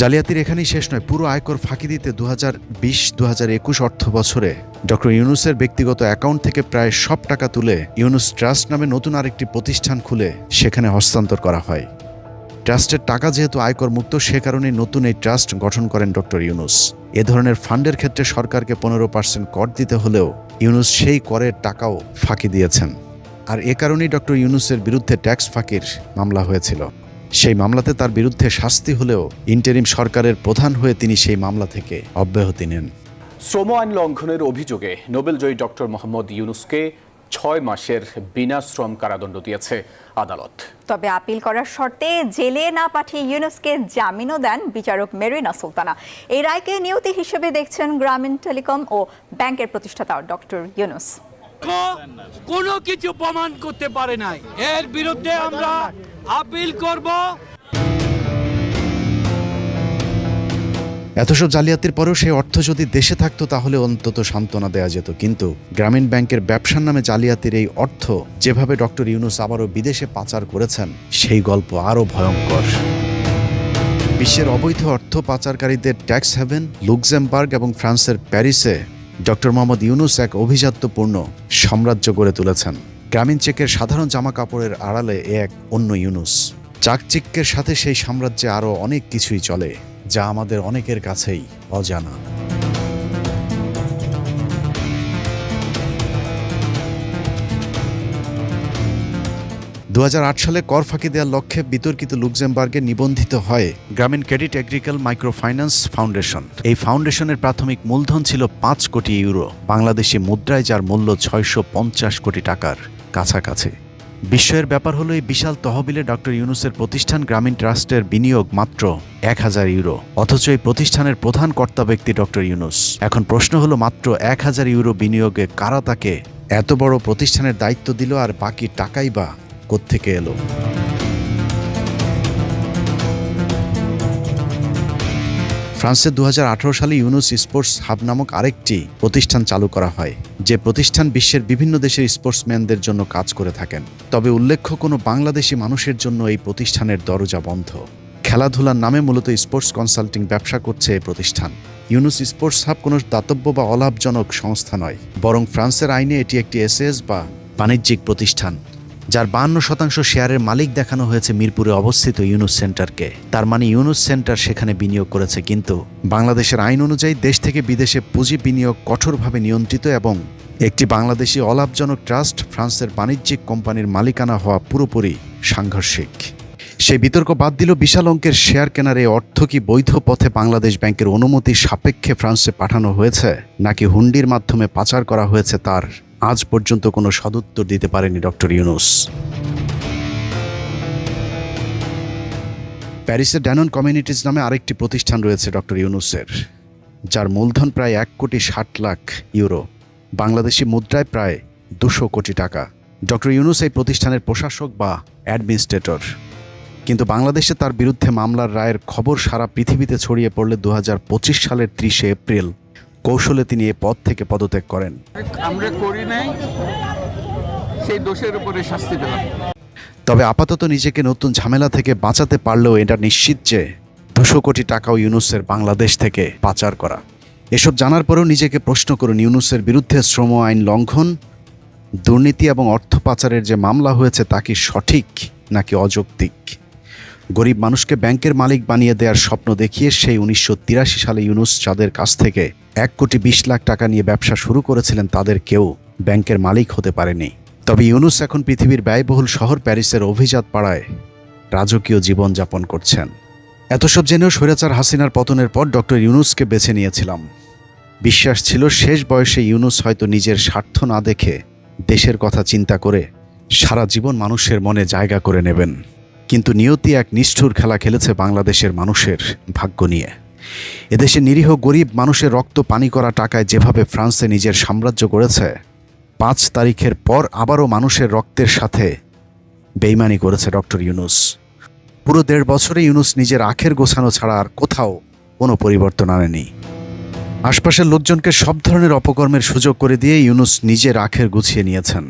জালিয়াতির এখানেই শেষ নয়, পুরো আয়কর ফাঁকি দিতে 2020-2021 অর্থ বছরে ডক্টর ইউনূসের ব্যক্তিগত অ্যাকাউন্ট থেকে প্রায় সব টাকা তুলে ইউনূস ট্রাস্ট নামে নতুন আরেকটি প্রতিষ্ঠান খুলে সেখানে হস্তান্তর করা হয়। ট্রাস্টের টাকা যেহেতু আয়কর মুক্ত, সে কারণে নতুন এই ট্রাস্ট গঠন করেন ডক্টর ইউনূস। এ ধরনের ফান্ডের ক্ষেত্রে সরকারকে 15% কর দিতে হলেও ইউনূস সেই করের টাকাও ফাঁকি দিয়েছেন। আর এ কারণেই ডক্টর ইউনূসের বিরুদ্ধে ট্যাক্স ফাঁকির মামলা হয়েছিল। সেই মামলাতে তার বিরুদ্ধে শাস্তি হলেও ইন্টারিম সরকারের প্রধান হয়ে তিনি সেই মামলা থেকে অব্যাহতি নেন। শ্রম আইন লঙ্ঘনের অভিযোগে নোবেলজয়ী ডক্টর মোহাম্মদ ইউনূসকে 6 মাসের বিনাশ্রম কারাদণ্ড দিয়েছে আদালত। তবে আপিল করার শর্তে জেলে না পাঠিয়ে ইউনুসকে জামিনও দেন বিচারক মেরিনা সুলতানা। এই রায়কে নিয়তি হিসেবে দেখছেন গ্রামীণ টেলিকম ও ব্যাংকের প্রতিষ্ঠাতা ডক্টর ইউনুস। কোনো কিছু প্রমাণ করতে পারে নাই, এর বিরুদ্ধে আমরা আপিল করব। এত সব জালিয়াতির পরেও সেই অর্থ যদি দেশে থাকতো তাহলে অন্তত সান্ত্বনা দেওয়া যেত, কিন্তু গ্রামীণ ব্যাংকের ব্যবসার নামে জালিয়াতির এই অর্থ যেভাবে ডক্টর ইউনুস আবারও বিদেশে পাচার করেছেন সেই গল্প আরও ভয়ঙ্কর। বিশ্বের অবৈধ অর্থ পাচারকারীদের ট্যাক্স হেভেন লুক্সেমবার্গ এবং ফ্রান্সের প্যারিসে ডক্টর মোহাম্মদ ইউনুস এক অভিজাত্যপূর্ণ সাম্রাজ্য গড়ে তুলেছেন। গ্রামীণ চেকের সাধারণ জামা কাপড়ের আড়ালে এক অন্য ইউনুস। চাকচিক্যের সাথে সেই সাম্রাজ্যে আরও অনেক কিছুই চলে যা আমাদের অনেকের কাছেই অজানা। 2008 সালে কর ফাঁকি দেওয়ার লক্ষ্যে বিতর্কিত লুক্সেমবার্গে নিবন্ধিত হয় গ্রামীণ ক্রেডিট এগ্রিকাল মাইক্রো ফাইন্যান্স ফাউন্ডেশন। এই ফাউন্ডেশনের প্রাথমিক মূলধন ছিল 5 কোটি ইউরো, বাংলাদেশি মুদ্রায় যার মূল্য 650 কোটি টাকার কাছাকাছি। বিস্ময়ের ব্যাপার হলো এই বিশাল তহবিলে ডক্টর ইউনুসের প্রতিষ্ঠান গ্রামীণ ট্রাস্টের বিনিয়োগ মাত্র 1000 ইউরো, অথচ এই প্রতিষ্ঠানের প্রধান কর্তা ব্যক্তি ডক্টর ইউনুস। এখন প্রশ্ন হলো, মাত্র 1000 ইউরো বিনিয়োগে কারা তাকে এত বড় প্রতিষ্ঠানের দায়িত্ব দিল, আর বাকি টাকাই বা কোত্থেকে এলো? ফ্রান্সে 2018 সালে ইউনুস স্পোর্টস হাব নামক আরেকটি প্রতিষ্ঠান চালু করা হয়, যে প্রতিষ্ঠান বিশ্বের বিভিন্ন দেশের স্পোর্টসম্যানদের জন্য কাজ করে থাকেন। তবে উল্লেখ্য, কোনো বাংলাদেশি মানুষের জন্য এই প্রতিষ্ঠানের দরজা বন্ধ। খেলাধুলার নামে মূলত স্পোর্টস কনসাল্টিং ব্যবসা করছে এই প্রতিষ্ঠান। ইউনুস স্পোর্টস হাব কোনো দাতব্য বা অলাভজনক সংস্থা নয়, বরং ফ্রান্সের আইনে এটি একটি এসএস বা বাণিজ্যিক প্রতিষ্ঠান, যার 52% শেয়ারের মালিক দেখানো হয়েছে মিরপুরে অবস্থিত ইউনুস সেন্টারকে। তার মানে ইউনুস সেন্টার সেখানে বিনিয়োগ করেছে, কিন্তু বাংলাদেশের আইন অনুযায়ী দেশ থেকে বিদেশে পুঁজি বিনিয়োগ কঠোরভাবে নিয়ন্ত্রিত এবং একটি বাংলাদেশি অলাভজনক ট্রাস্ট ফ্রান্সের বাণিজ্যিক কোম্পানির মালিকানা হওয়া পুরোপুরি সাংঘর্ষিক। সেই বিতর্ক বাদ দিল, বিশাল অঙ্কের শেয়ার কেনার এই অর্থ কি বৈধ পথে বাংলাদেশ ব্যাংকের অনুমতি সাপেক্ষে ফ্রান্সে পাঠানো হয়েছে, নাকি হুন্ডির মাধ্যমে পাচার করা হয়েছে, তার আজ পর্যন্ত কোনো সদুত্তর দিতে পারেনি ডক্টর ইউনুস। প্যারিসের ড্যানন কমিউনিটিজ নামে আরেকটি প্রতিষ্ঠান রয়েছে ডক্টর ইউনুসের, যার মূলধন প্রায় 1,60,00,000 ইউরো, বাংলাদেশি মুদ্রায় প্রায় 200 কোটি টাকা। ডক্টর ইউনুস এই প্রতিষ্ঠানের প্রশাসক বা অ্যাডমিনিস্ট্রেটর, কিন্তু বাংলাদেশে তার বিরুদ্ধে মামলার রায়ের খবর সারা পৃথিবীতে ছড়িয়ে পড়লে 2025 সালের 30 এপ্রিল কৌশলে তিনি এ পদ থেকে পদত্যাগ করেন। আমরা করি নাই, সেই দোষের উপরে শাস্তি পেলাম। তবে আপাতত নিজেকে নতুন ঝামেলা থেকে বাঁচাতে পারলেও এটা নিশ্চিত যে 200 কোটি টাকাও ইউনুসের বাংলাদেশ থেকে পাচার করা। এসব জানার পরেও নিজেকে প্রশ্ন করুন, ইউনুসের বিরুদ্ধে শ্রম আইন লঙ্ঘন, দুর্নীতি এবং অর্থ পাচারের যে মামলা হয়েছে তা কি সঠিক নাকি অযৌক্তিক? গরিব মানুষকে ব্যাংকের মালিক বানিয়ে দেওয়ার স্বপ্ন দেখিয়ে সেই 1983 সালে ইউনুস যাদের কাছ থেকে 1,20,00,000 টাকা নিয়ে ব্যবসা শুরু করেছিলেন, তাদের কেউ ব্যাংকের মালিক হতে পারেনি। তবে ইউনুস এখন পৃথিবীর ব্যয়বহুল শহর প্যারিসের অভিজাত পাড়ায় রাজকীয় জীবনযাপন করছেন। এত সব জেনেও স্বৈরাচার হাসিনার পতনের পর ডক্টর ইউনুসকে বেছে নিয়েছিলাম। বিশ্বাস ছিল শেষ বয়সে ইউনুস হয়তো নিজের স্বার্থ না দেখে দেশের কথা চিন্তা করে সারা জীবন মানুষের মনে জায়গা করে নেবেন। কিন্তু নিয়তি এক নিষ্ঠুর খেলা খেলেছে বাংলাদেশের মানুষের ভাগ্য নিয়ে। এদেশে নিরীহ গরিব মানুষের রক্ত পানি করা টাকায় যেভাবে ফ্রান্সে নিজের সাম্রাজ্য গড়েছে, 5 তারিখের পর আবারও মানুষের রক্তের সাথে বেইমানি করেছে ডক্টর ইউনুস। পুরো 1.5 বছরে ইউনুস নিজের আখের গোছানো ছাড়া আর কোথাও কোনো পরিবর্তন আনেনি। আশপাশের লোকজনকে সব ধরনের অপকর্মের সুযোগ করে দিয়ে ইউনুস নিজের আখের গুছিয়ে নিয়েছেন।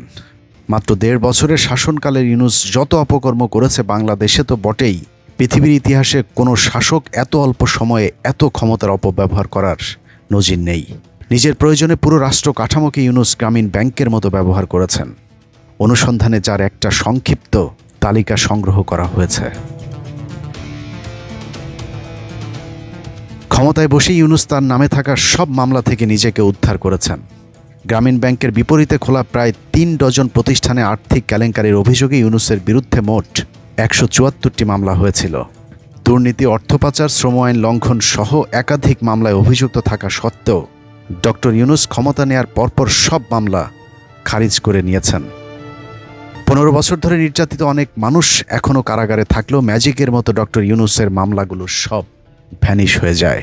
মাত্র 1.5 বছরের শাসনকালের ইউনুস যত অপকর্ম করেছে বাংলাদেশে তো বটেই, পৃথিবীর ইতিহাসে কোনো শাসক এত অল্প সময়ে এত ক্ষমতার অপব্যবহার করার নজির নেই। নিজের প্রয়োজনে পুরো রাষ্ট্র কাঠামোকে ইউনুস গ্রামীণ ব্যাংকের মতো ব্যবহার করেছেন, অনুসন্ধানে যার একটা সংক্ষিপ্ত তালিকা সংগ্রহ করা হয়েছে। ক্ষমতায় বসে ইউনুস তার নামে থাকা সব মামলা থেকে নিজেকে উদ্ধার করেছেন। গ্রামীণ ব্যাংকের বিপরীতে খোলা প্রায় 3 ডজন প্রতিষ্ঠানে আর্থিক কেলেঙ্কারির অভিযোগে ইউনুসের বিরুদ্ধে মোট 174টি মামলা হয়েছিল। দুর্নীতি, অর্থ পাচার, শ্রম আইন লঙ্ঘন সহ একাধিক মামলায় অভিযুক্ত থাকা সত্ত্বেও ডক্টর ইউনুস ক্ষমতা নেয়ার পরপর সব মামলা খারিজ করে নিয়েছেন। 15 বছর ধরে নির্যাতিত অনেক মানুষ এখনও কারাগারে থাকলেও ম্যাজিকের মতো ডক্টর ইউনূসের মামলাগুলো সব ভ্যানিশ হয়ে যায়।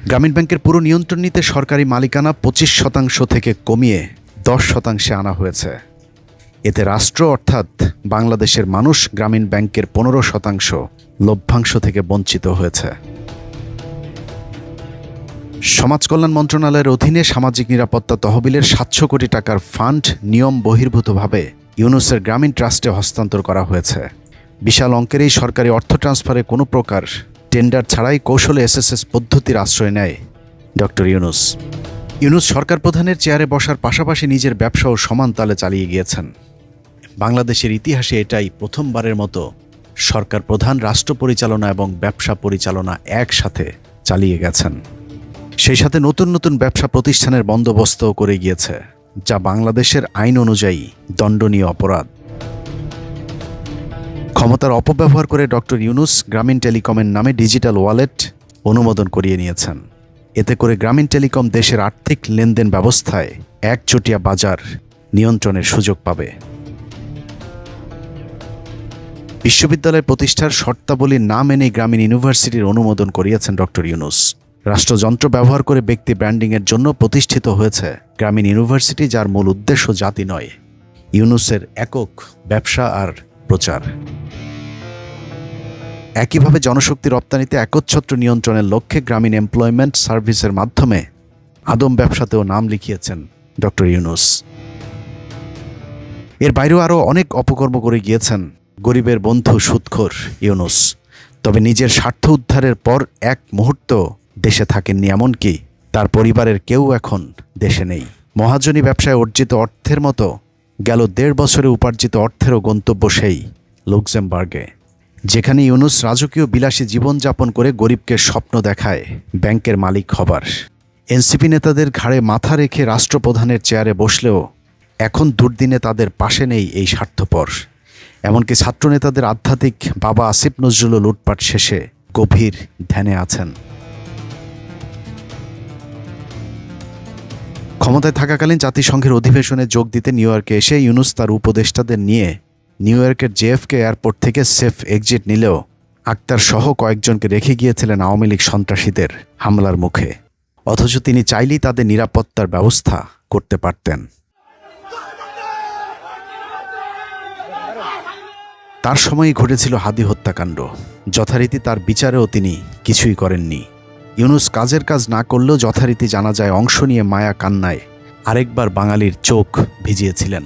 গ্রামীণ ব্যাংকের পুরো নিয়ন্ত্রণ নিতে সরকারি মালিকানা 25% থেকে কমিয়ে 10% আনা হয়েছে। এতে রাষ্ট্র অর্থাৎ বাংলাদেশের মানুষ গ্রামীণ ব্যাংকের 15% লভ্যাংশ থেকে বঞ্চিত হয়েছে। সমাজ কল্যাণ মন্ত্রণালয়ের অধীনে সামাজিক নিরাপত্তা তহবিলের 700 কোটি টাকার ফান্ড নিয়ম বহির্ভূতভাবে ইউনূসের গ্রামীণ ট্রাস্টে হস্তান্তর করা হয়েছে। বিশাল অঙ্কের এই সরকারি অর্থ ট্রান্সফারে কোনো প্রকার টেন্ডার ছাড়াই কৌশলে এসএসএস পদ্ধতির আশ্রয় নেয় ডক্টর ইউনূস। ইউনূস সরকার প্রধানের চেয়ারে বসার পাশাপাশি নিজের ব্যবসাও সমান তালে চালিয়ে গিয়েছেন। বাংলাদেশের ইতিহাসে এটাই প্রথমবারের মতো সরকার প্রধান রাষ্ট্র পরিচালনা এবং ব্যবসা পরিচালনা একসাথে চালিয়ে গেছেন। সেই সাথে নতুন নতুন ব্যবসা প্রতিষ্ঠানের বন্দোবস্তও করে গিয়েছে, যা বাংলাদেশের আইন অনুযায়ী দণ্ডনীয় অপরাধ। ক্ষমতার অপব্যবহার করে ডক্টর ইউনূস গ্রামীণ টেলিকমের নামে ডিজিটাল ওয়ালেট অনুমোদন করিয়ে নিয়েছেন। এতে করে গ্রামীণ টেলিকম দেশের আর্থিক লেনদেন ব্যবস্থায় একচেটিয়া বাজার নিয়ন্ত্রণের সুযোগ পাবে। বিশ্ববিদ্যালয় প্রতিষ্ঠার শর্তাবলী না মেনে গ্রামীণ ইউনিভার্সিটির অনুমোদন করিয়েছেন ডক্টর ইউনূস। রাষ্ট্রযন্ত্র ব্যবহার করে ব্যক্তি ব্র্যান্ডিংয়ের জন্য প্রতিষ্ঠিত হয়েছে গ্রামীণ ইউনিভার্সিটি, যার মূল উদ্দেশ্য জাতি নয়, ইউনূসের একক ব্যবসা আর প্রচার। একইভাবে জনশক্তি রপ্তানিতে একচ্ছত্র নিয়ন্ত্রণের লক্ষ্যে গ্রামীণ এমপ্লয়মেন্ট সার্ভিসের মাধ্যমে আদম ব্যবসাতেও নাম লিখিয়েছেন ডক্টর ইউনূস। এর বাইরেও আরও অনেক অপকর্ম করে গিয়েছেন গরিবের বন্ধু সুদখোর ইউনূস। তবে নিজের স্বার্থ উদ্ধারের পর এক মুহূর্ত দেশে থাকেননি, এমনকি তার পরিবারের কেউ এখন দেশে নেই। মহাজনী ব্যবসায় অর্জিত অর্থের মতো গেল 1.5 বছরে উপার্জিত অর্থেরও গন্তব্য সেই লুক্সেমবার্গে, যেখানে ইউনূস রাজকীয় বিলাসী জীবনযাপন করে গরিবকে স্বপ্ন দেখায় ব্যাংকের মালিক হবার। এনসিপি নেতাদের ঘাড়ে মাথা রেখে রাষ্ট্রপ্রধানের চেয়ারে বসলেও এখন দুর্দিনে তাদের পাশে নেই এই স্বার্থপর। এমনকি ছাত্রনেতাদের আধ্যাত্মিক বাবা আসিফ নজরুলও লুটপাট শেষে গভীর ধ্যানে আছেন। ক্ষমতায় থাকাকালীন জাতিসংঘের অধিবেশনে যোগ দিতে নিউ ইয়র্কে এসে ইউনূস তার উপদেষ্টাদের নিয়ে নিউ ইয়র্কের জেএফকে এয়ারপোর্ট থেকে সেফ এক্সিট নিলেও আক্তার সহ কয়েকজনকে রেখে গিয়েছিলেন আওয়ামী লীগ সন্ত্রাসীদের হামলার মুখে। অথচ তিনি চাইলেই তাদের নিরাপত্তার ব্যবস্থা করতে পারতেন। তার সময়ই ঘটেছিল হাদি হত্যাকাণ্ড। যথারীতি তার বিচারেও তিনি কিছুই করেননি। ইউনূস কাজের কাজ না করলেও যথারীতি জানাজায় অংশ নিয়ে মায়া কান্নায় আরেকবার বাঙালির চোখ ভিজিয়েছিলেন।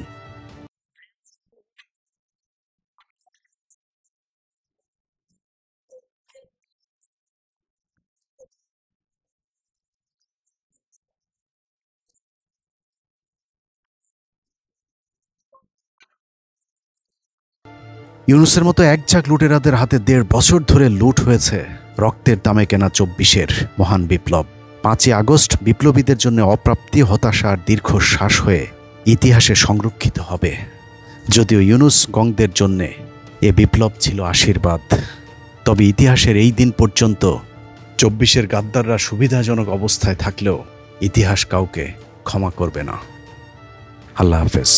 ইউনূসের মতো একঝাঁক লুটেরাদের হাতে 1.5 বছর ধরে লুট হয়েছে রক্তের দামে কেনা 24-এর মহান বিপ্লব। 5ই আগস্ট বিপ্লবীদের জন্য অপ্রাপ্তি, হতাশার দীর্ঘশ্বাস হয়ে ইতিহাসে সংরক্ষিত হবে। যদিও ইউনূস গংদের জন্যে এ বিপ্লব ছিল আশীর্বাদ, তবে ইতিহাসের এই দিন পর্যন্ত 24-এর গাদ্দাররা সুবিধাজনক অবস্থায় থাকলেও ইতিহাস কাউকে ক্ষমা করবে না। আল্লাহ হাফেজ।